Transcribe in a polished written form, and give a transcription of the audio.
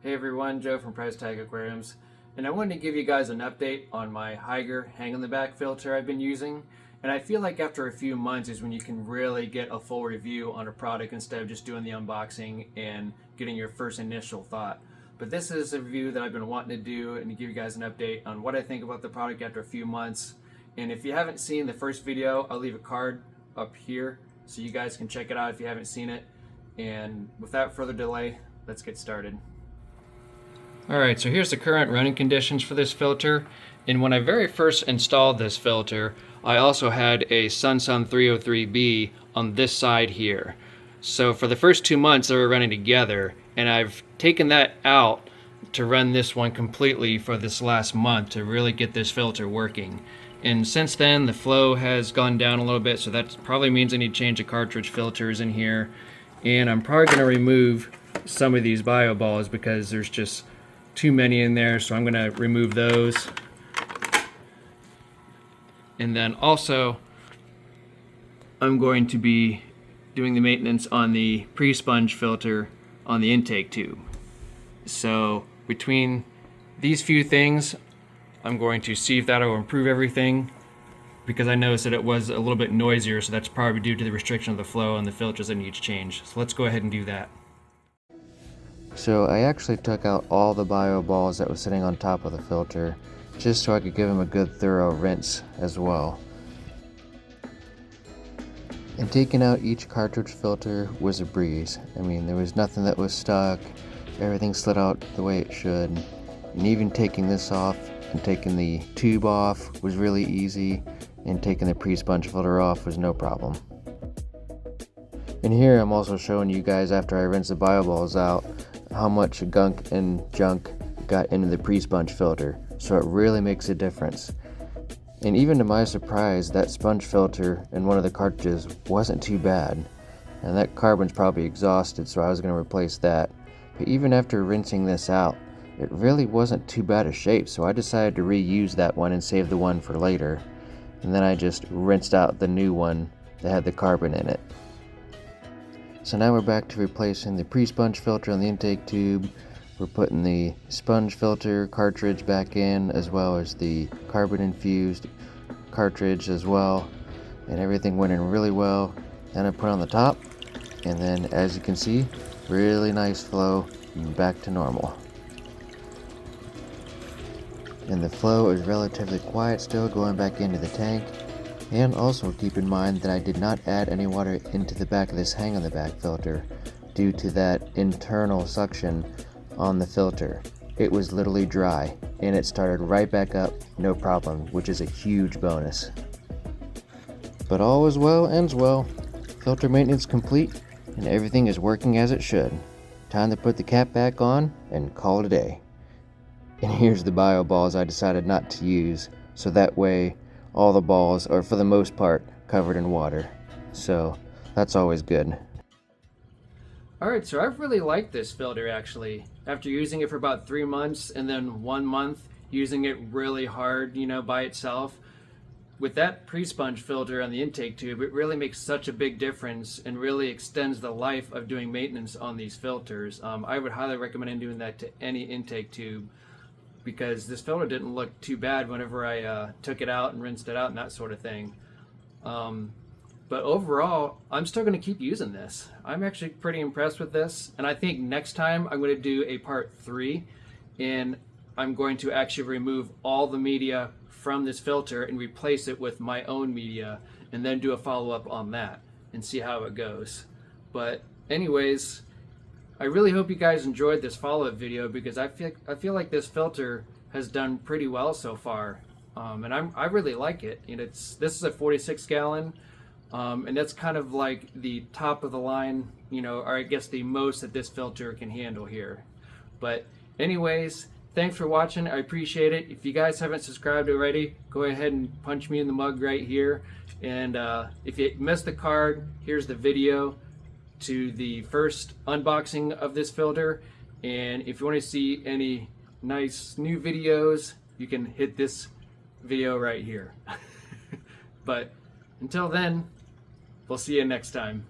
Hey everyone, Joe from Price Tag Aquariums, and I wanted to give you guys an update on my Hygger hang-in-the-back filter I've been using. And I feel like after a few months is when you can really get a full review on a product instead of just doing the unboxing and getting your first initial thought. But this is a review that I've been wanting to do and to give you guys an update on what I think about the product after a few months. And if you haven't seen the first video, I'll leave a card up here so you guys can check it out if you haven't seen it. And without further delay, let's get started. Alright, so here's the current running conditions for this filter. And when I very first installed this filter, I also had a Sunsun 303B on this side here. So for the first 2 months they were running together, and I've taken that out to run this one completely for this last month to really get this filter working. And since then the flow has gone down a little bit, so that probably means I need to change the cartridge filters in here. And I'm probably going to remove some of these bio balls because there's just too many in there, so I'm going to remove those. And then also I'm going to be doing the maintenance on the pre-sponge filter on the intake tube. So between these few things, I'm going to see if that will improve everything, because I noticed that it was a little bit noisier, so that's probably due to the restriction of the flow and the filters that need to change. So let's go ahead and do that. So I actually took out all the bio balls that was sitting on top of the filter, just so I could give them a good thorough rinse as well. And taking out each cartridge filter was a breeze. I mean, there was nothing that was stuck, everything slid out the way it should. And even taking this off and taking the tube off was really easy, and taking the pre-sponge filter off was no problem. And here I'm also showing you guys, after I rinse the bio balls out, how much gunk and junk got into the pre-sponge filter, so it really makes a difference. And even to my surprise, that sponge filter in one of the cartridges wasn't too bad, and that carbon's probably exhausted, so I was going to replace that. But even after rinsing this out, it really wasn't too bad a shape, so I decided to reuse that one and save the one for later. And then I just rinsed out the new one that had the carbon in it. So now we're back to replacing the pre-sponge filter on the intake tube. We're putting the sponge filter cartridge back in, as well as the carbon infused cartridge as well. And everything went in really well. Then I put on the top, and then as you can see, really nice flow, back to normal. And the flow is relatively quiet still going back into the tank. And also keep in mind that I did not add any water into the back of this hang-on-the-back filter due to that internal suction on the filter. It was literally dry, and it started right back up, no problem, which is a huge bonus. But all is well ends well. Filter maintenance complete, and everything is working as it should. Time to put the cap back on and call it a day. And here's the bio balls I decided not to use, so that way all the balls are, for the most part, covered in water. So that's always good. Alright, so I've really liked this filter actually. After using it for about 3 months and then 1 month using it really hard, by itself. With that pre-sponge filter on the intake tube, it really makes such a big difference and really extends the life of doing maintenance on these filters. I would highly recommend doing that to any intake tube, because this filter didn't look too bad whenever I took it out and rinsed it out and that sort of thing. But overall, I'm still going to keep using this. I'm actually pretty impressed with this, and I think next time I'm going to do a part 3, and I'm going to actually remove all the media from this filter and replace it with my own media, and then do a follow-up on that and see how it goes. But anyways, I really hope you guys enjoyed this follow-up video, because I feel like this filter has done pretty well so far, and I really like it. And this is a 46 gallon, and that's kind of like the top of the line, or I guess the most that this filter can handle here. But anyways, thanks for watching. I appreciate it. If you guys haven't subscribed already, go ahead and punch me in the mug right here. And if you missed the card, here's the video to the first unboxing of this filter. And if you want to see any nice new videos, you can hit this video right here. But until then, we'll see you next time.